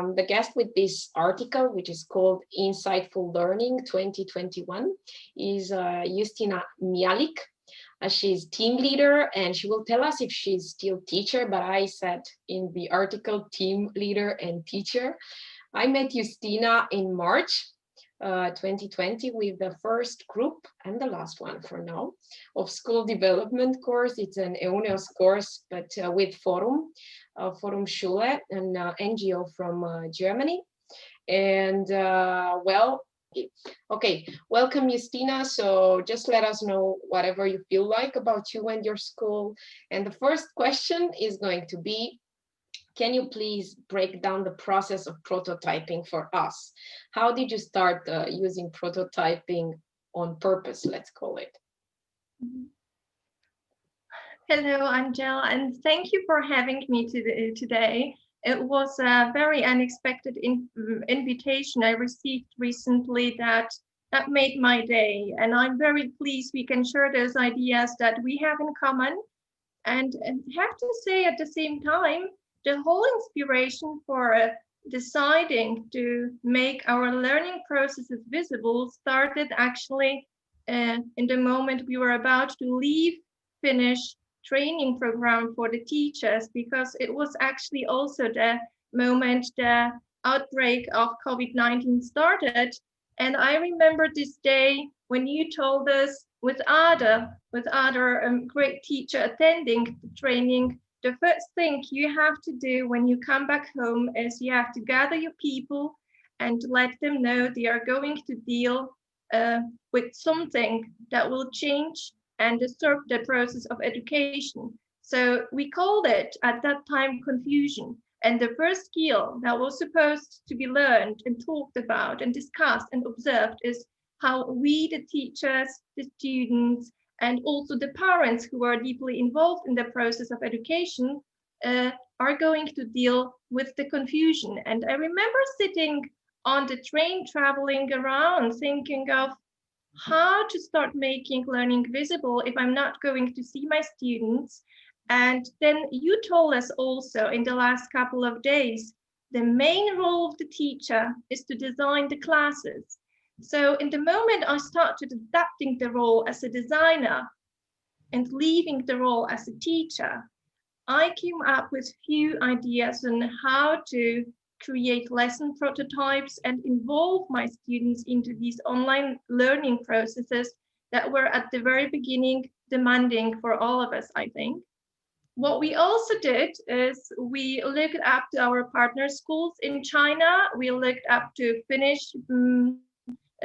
The guest with this article, which is called Insightful Learning 2021, is Justina Mialik. She's team leader, and she will tell us if she's still teacher, but I said in the article team leader and teacher. I met Justina in March 2020 with the first group and the last one for now of school development course. It's an EUNEOS course, but with Forum, Forum Schule, an NGO from Germany. And well, okay, welcome Justina. So just let us know whatever you feel like about you and your school. And the first question is going to be, can you please break down the process of prototyping for us? How did you start using prototyping on purpose, let's call it? Hello, Angela, and thank you for having me today. It was a very unexpected invitation I received recently that made my day. And I'm very pleased we can share those ideas that we have in common. And have to say at the same time, the whole inspiration for deciding to make our learning processes visible started actually in the moment we were about to leave Finnish training program for the teachers, because it was actually also the moment the outbreak of COVID-19 started. And I remember this day when you told us with other great teacher attending the training, the first thing you have to do when you come back home is you have to gather your people and let them know they are going to deal with something that will change and disturb the process of education. So we called it at that time confusion. And the first skill that was supposed to be learned and talked about and discussed and observed is how we, the teachers, the students, and also the parents who are deeply involved in the process of education are going to deal with the confusion. And I remember sitting on the train traveling around thinking of how to start making learning visible if I'm not going to see my students. And then you told us also in the last couple of days, the main role of the teacher is to design the classes. So in the moment I started adapting the role as a designer and leaving the role as a teacher, I came up with few ideas on how to create lesson prototypes and involve my students into these online learning processes that were at the very beginning demanding for all of us, I think. What we also did is we looked up to our partner schools in China. We looked up to Finnish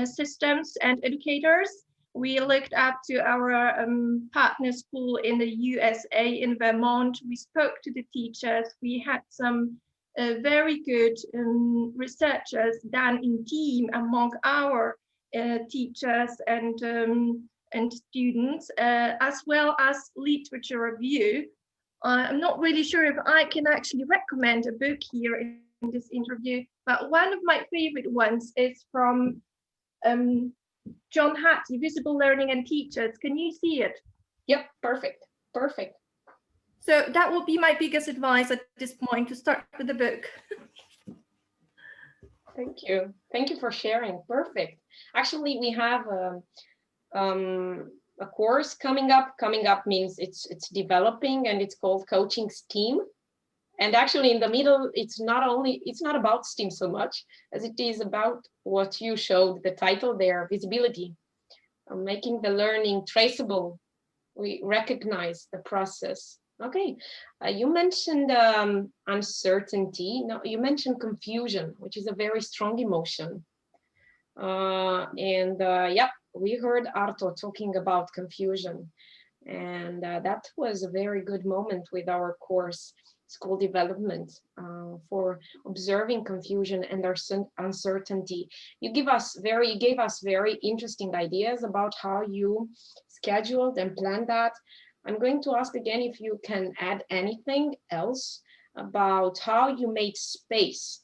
systems and educators. We looked up to our partner school in the USA, in Vermont. We spoke to the teachers. We had some very good researchers done in team among our teachers and students, as well as literature review. I'm not really sure if I can actually recommend a book here in this interview, but one of my favorite ones is from John Hattie, Visible Learning and Teachers. Can you see it? Yep, perfect, perfect. So that will be my biggest advice at this point, to start with the book. Thank you. Thank you for sharing. Perfect. Actually, we have a course coming up. Coming up means it's developing, and it's called Coaching STEAM. And actually in the middle, it's not about STEAM so much as it is about what you showed, the title there, visibility, making the learning traceable. We recognize the process. Okay, you mentioned uncertainty. No, you mentioned confusion, which is a very strong emotion. Yep, we heard Arto talking about confusion. And that was a very good moment with our course, School Development, for observing confusion and uncertainty. You gave us very interesting ideas about how you scheduled and planned that. I'm going to ask again if you can add anything else about how you made space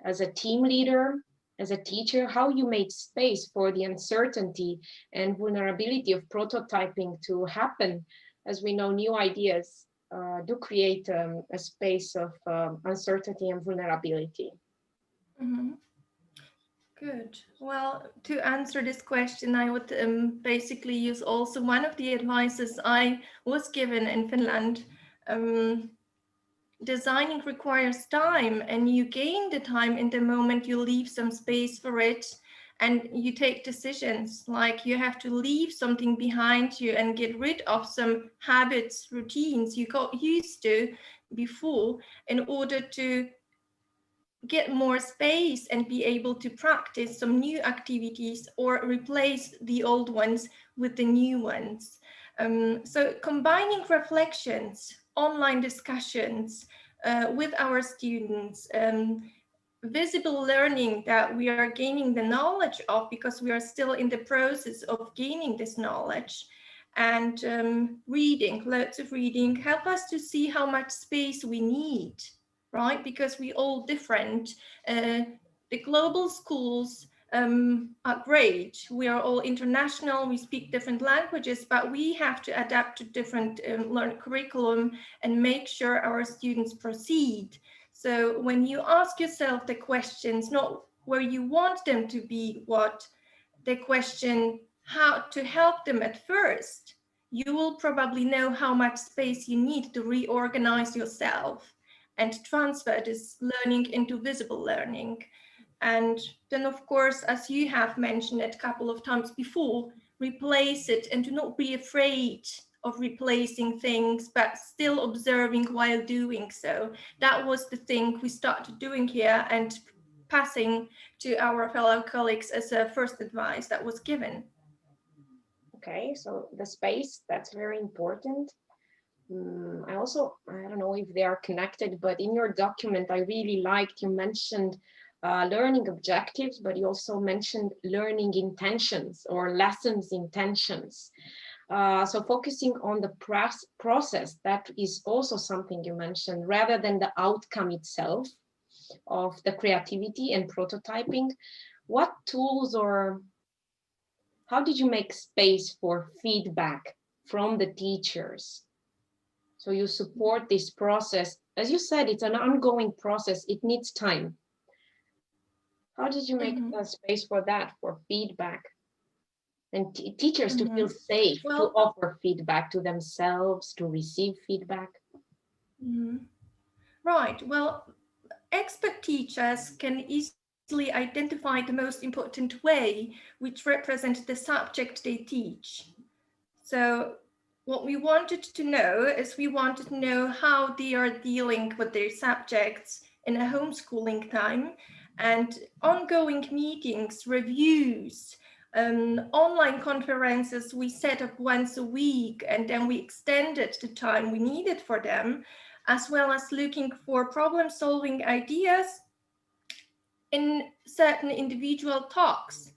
as a team leader, as a teacher, how you made space for the uncertainty and vulnerability of prototyping to happen. As we know, new ideas do create a space of uncertainty and vulnerability. Mhm. Good. Well, to answer this question, I would basically use also one of the advices I was given in Finland. Designing requires time, and you gain the time in the moment you leave some space for it, and you take decisions like you have to leave something behind you and get rid of some habits, routines you got used to before in order to get more space and be able to practice some new activities or replace the old ones with the new ones. So combining reflections, online discussions with our students, visible learning that we are gaining the knowledge of because we are still in the process of gaining this knowledge, and reading, loads of reading, help us to see how much space we need, right? Because we all different. The global schools are great. We are all international. We speak different languages, but we have to adapt to different learn curriculum and make sure our students proceed. So when you ask yourself the questions, not where you want them to be, what the question, how to help them at first, you will probably know how much space you need to reorganize yourself and transfer this learning into visible learning. And then, of course, as you have mentioned it a couple of times before, replace it and do not be afraid of replacing things, but still observing while doing so. That was the thing we started doing here and passing to our fellow colleagues as a first advice that was given. Okay, so the space, that's very important. I don't know if they are connected, but in your document, I really liked, you mentioned learning objectives, but you also mentioned learning intentions or lessons intentions. So focusing on the process, that is also something you mentioned, rather than the outcome itself of the creativity and prototyping. What tools or how did you make space for feedback from the teachers? So you support this process. As you said, it's an ongoing process. It needs time. How did you make a space for that, for feedback? And teachers to feel safe, to Well, offer feedback to themselves, to receive feedback? Right. Well, expert teachers can easily identify the most important way which represents the subject they teach. So what we wanted to know is we wanted to know how they are dealing with their subjects in a homeschooling time, and ongoing meetings, reviews, online conferences we set up once a week, and then we extended the time we needed for them, as well as looking for problem-solving ideas in certain individual talks.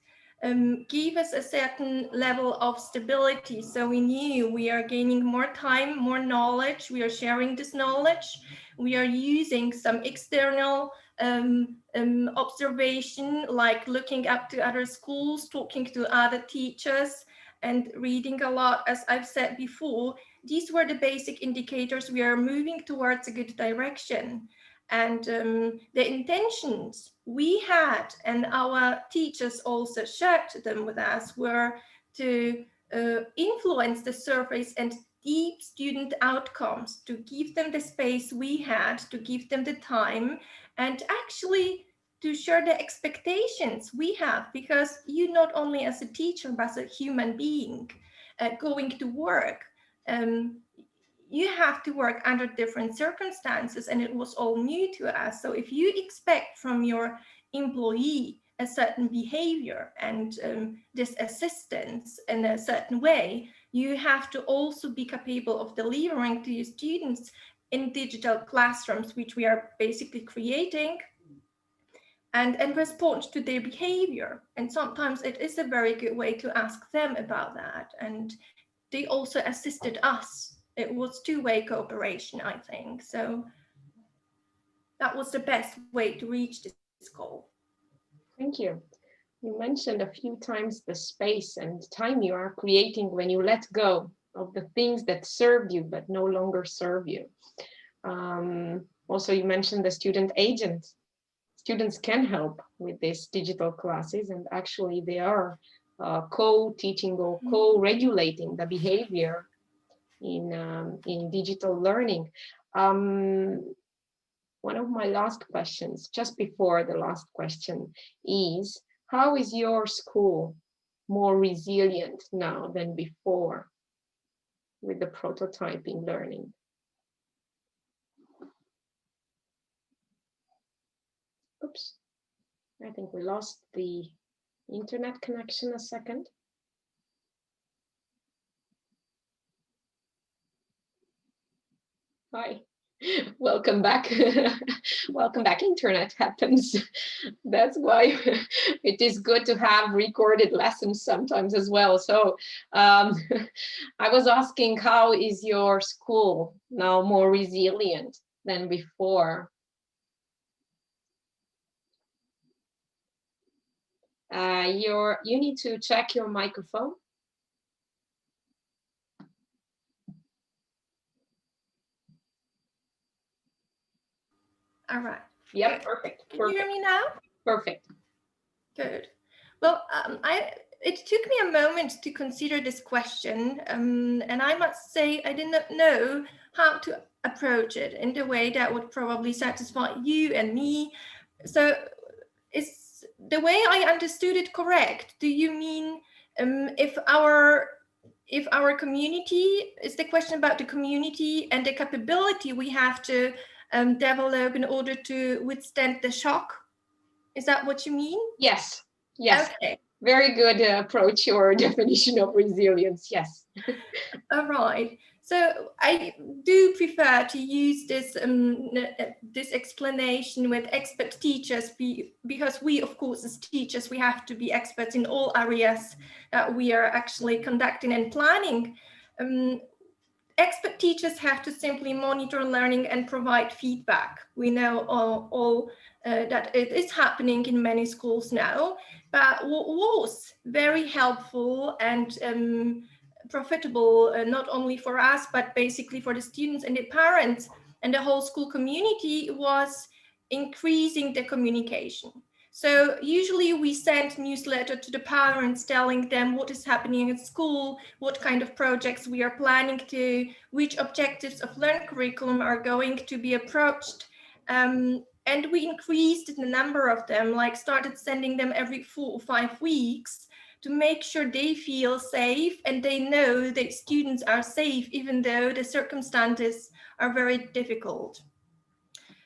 Gave us a certain level of stability. So we knew we are gaining more time, more knowledge, we are sharing this knowledge, we are using some external observation, like looking up to other schools, talking to other teachers, and reading a lot. As I've said before, these were the basic indicators we are moving towards a good direction. And the intentions we had, and our teachers also shared them with us, were to influence the surface and deep student outcomes, to give them the space we had, to give them the time, and actually to share the expectations we have, because you not only as a teacher, but as a human being going to work, you have to work under different circumstances, and it was all new to us. So if you expect from your employee a certain behavior and this assistance in a certain way, you have to also be capable of delivering to your students in digital classrooms, which we are basically creating, and respond to their behavior. And sometimes it is a very good way to ask them about that. And they also assisted us. It was two-way cooperation, I think. So that was the best way to reach this goal. Thank you. You mentioned a few times the space and time you are creating when you let go. of the things that served you but no longer serve you. Also, you mentioned the student agents. Students can help with these digital classes, and actually they are co-teaching or co-regulating the behavior in digital learning. One of my last questions, just before the last question, is how is your school more resilient now than before with the prototyping learning? Oops, I think we lost the internet connection a second. Hi, welcome back. Welcome back. Internet happens. That's why it is good to have recorded lessons sometimes as well. So I was asking, how is your school now more resilient than before? You need to check your microphone. All right. Yeah, Good. perfect. Can you hear me now? Perfect. Good. Well, it took me a moment to consider this question, and I must say I did not know how to approach it in the way that would probably satisfy you and me. So, is the way I understood it correct? Do you mean if our community, is the question about the community and the capability we have to develop in order to withstand the shock? Is that what you mean? Yes. Yes. Okay. Very good approach or definition of resilience. Yes. All right. So I do prefer to use this this explanation with expert teachers because we, of course, as teachers, we have to be experts in all areas that we are actually conducting and planning. Expert teachers have to simply monitor learning and provide feedback. We know all that it is happening in many schools now, but what was very helpful and profitable, not only for us, but basically for the students and the parents and the whole school community, was increasing the communication. So usually we send newsletter to the parents telling them what is happening at school, what kind of projects we are planning to, which objectives of learn curriculum are going to be approached. And we increased the number of them, like started sending them every 4 or 5 weeks to make sure they feel safe and they know that students are safe, even though the circumstances are very difficult.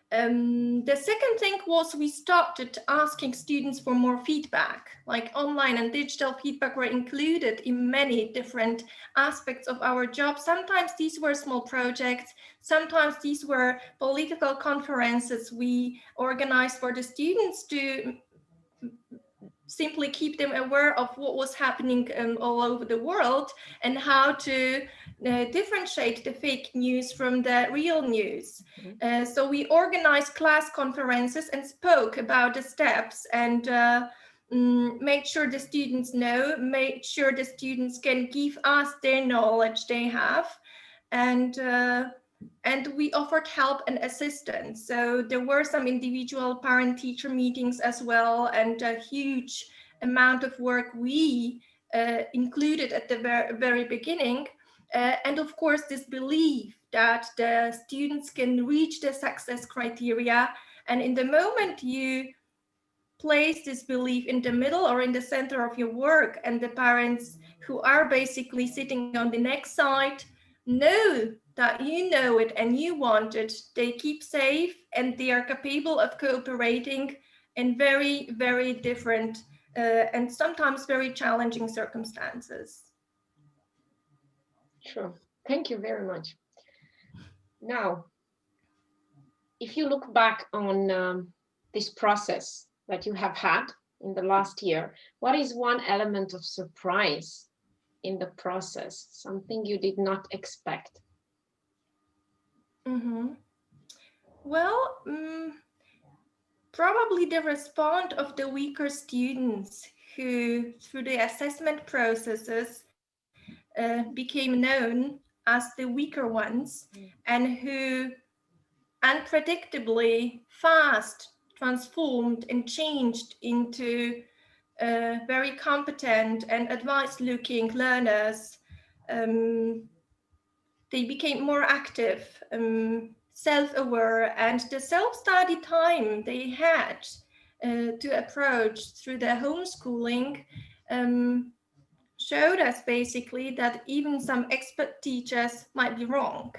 The second thing was we started asking students for more feedback, like online and digital feedback were included in many different aspects of our job. Sometimes these were small projects, sometimes these were political conferences we organized for the students to simply keep them aware of what was happening all over the world and how to differentiate the fake news from the real news. So we organized class conferences and spoke about the steps and made sure the students know, made sure the students can give us their knowledge they have. And we offered help and assistance. So there were some individual parent-teacher meetings as well, and a huge amount of work we included at the very beginning. And of course, this belief that the students can reach the success criteria. And in the moment you place this belief in the middle or in the center of your work, and the parents who are basically sitting on the next side know that you know it and you want it, they keep safe and they are capable of cooperating in very, very different and sometimes very challenging circumstances. Sure. Thank you very much. Now, if you look back on this process that you have had in the last year, what is one element of surprise in the process, something you did not expect? Well, probably the response of the weaker students who, through the assessment processes, became known as the weaker ones, and who unpredictably fast transformed and changed into very competent and advanced looking learners. They became more active, self-aware, and the self-study time they had to approach through their homeschooling showed us basically that even some expert teachers might be wrong.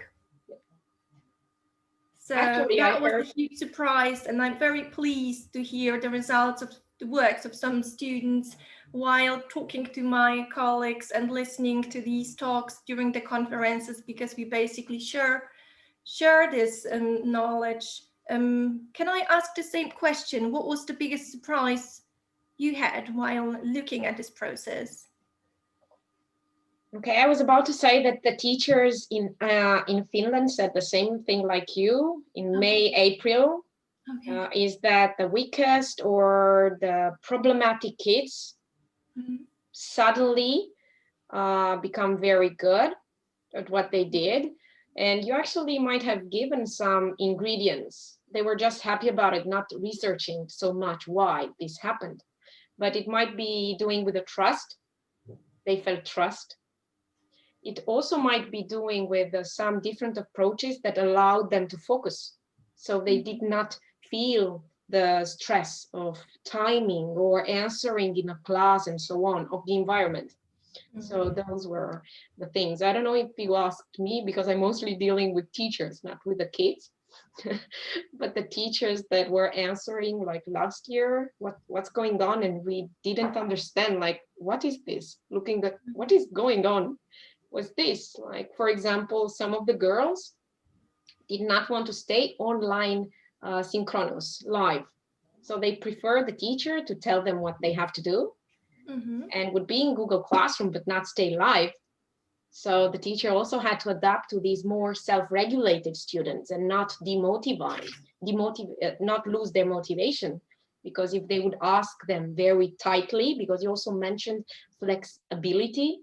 So Actually, I that was a heard, huge surprise, and I'm very pleased to hear the results of the works of some students while talking to my colleagues and listening to these talks during the conferences, because we basically share this knowledge. Can I ask the same question? What was the biggest surprise you had while looking at this process? okay, I was about to say that the teachers in Finland said the same thing like you in May, April. Okay. Is that the weakest or the problematic kids suddenly become very good at what they did, and you actually might have given some ingredients. They were just happy about it, not researching so much why this happened, but it might be doing with the trust. They felt trust. It also might be doing with some different approaches that allowed them to focus, so they did not feel the stress of timing or answering in a class and so on, of the environment. So those were the things. I don't know if you asked me, because I'm mostly dealing with teachers, not with the kids. But the teachers that were answering like last year, what's going on, and we didn't understand, like, what is this? Looking at what is going on was this. Like, for example, some of the girls did not want to stay online synchronous live. So they prefer the teacher to tell them what they have to do, and would be in Google Classroom but not stay live. So the teacher also had to adapt to these more self-regulated students and not not lose their motivation. Because if they would ask them very tightly, because you also mentioned flexibility,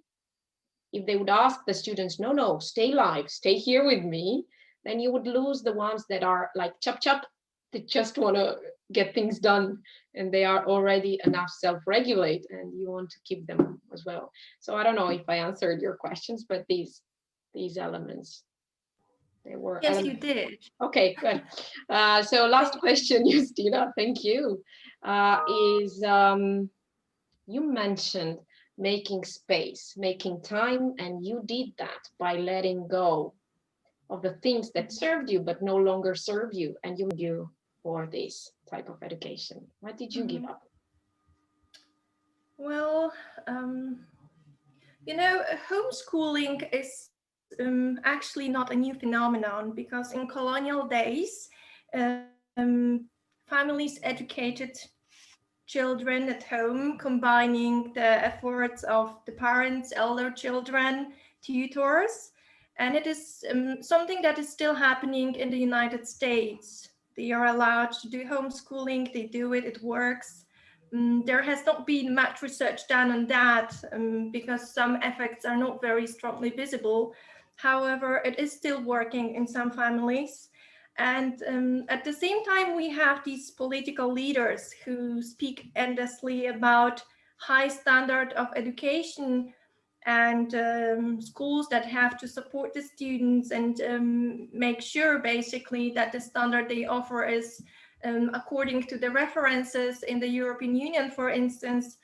if they would ask the students, no, stay live, stay here with me, then you would lose the ones that are like chop chop, that just want to get things done, and they are already enough self-regulate, and you want to keep them as well. So I don't know if I answered your questions, but these elements, they were Yes, elements. you did. Okay, good. So last question, Justina, thank you, is you mentioned making space, making time, and you did that by letting go of the things that served you but no longer serve you, and you for this type of education. What did you give up? Well, homeschooling is actually not a new phenomenon, because in colonial days, families educated children at home, combining the efforts of the parents, elder children, tutors. And it is something that is still happening in the United States. They are allowed to do homeschooling, they do it, it works. There has not been much research done on that because some effects are not very strongly visible. However, it is still working in some families. And at the same time, we have these political leaders who speak endlessly about high standard of education and schools that have to support the students and make sure basically that the standard they offer is according to the references in the European Union, for instance.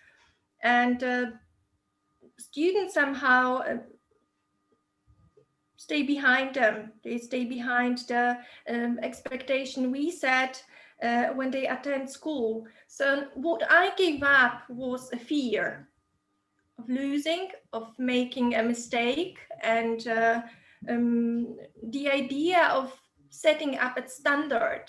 And students somehow stay behind them. They stay behind the expectation we set when they attend school. So what I gave up was a fear of losing, of making a mistake, and the idea of setting up a standard.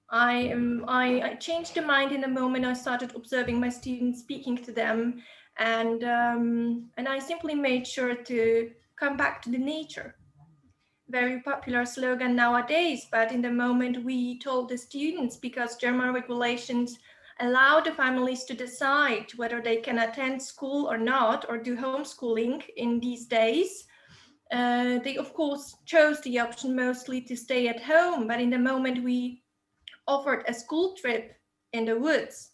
I changed the mind in the moment I started observing my students, speaking to them, and I simply made sure to come back to the nature. Very popular slogan nowadays, but in the moment we told the students, because German regulations allow the families to decide whether they can attend school or not, or do homeschooling in these days. They of course chose the option mostly to stay at home, but in the moment we offered a school trip in the woods,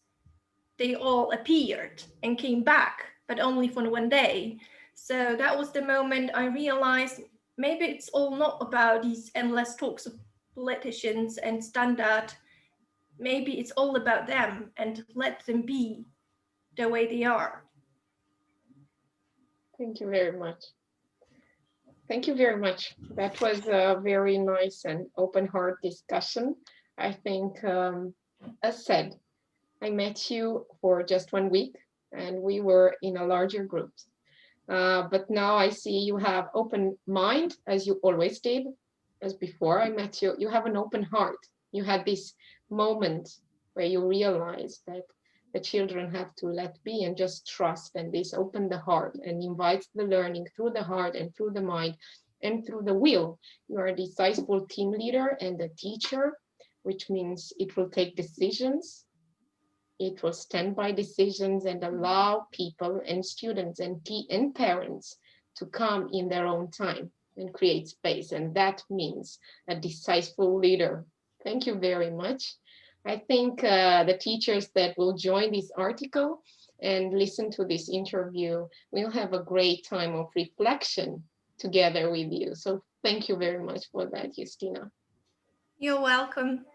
they all appeared and came back, but only for one day. So that was the moment I realized maybe it's all not about these endless talks of politicians and standard. Maybe it's all about them, and let them be the way they are. Thank you very much. Thank you very much. That was a very nice and open heart discussion. I think, as said, I met you for just 1 week and we were in a larger group. But now I see you have open mind, as you always did, as before I met you. You have an open heart. You had this moment where you realize that the children have to let be and just trust, and this open the heart and invites the learning through the heart and through the mind and through the will. You are a decisive team leader and a teacher, which means it will take decisions. It will stand by decisions and allow people and students and parents to come in their own time and create space. And that means a decisive leader. Thank you very much. I think the teachers that will join this article and listen to this interview will have a great time of reflection together with you. So thank you very much for that, Justina. You're welcome.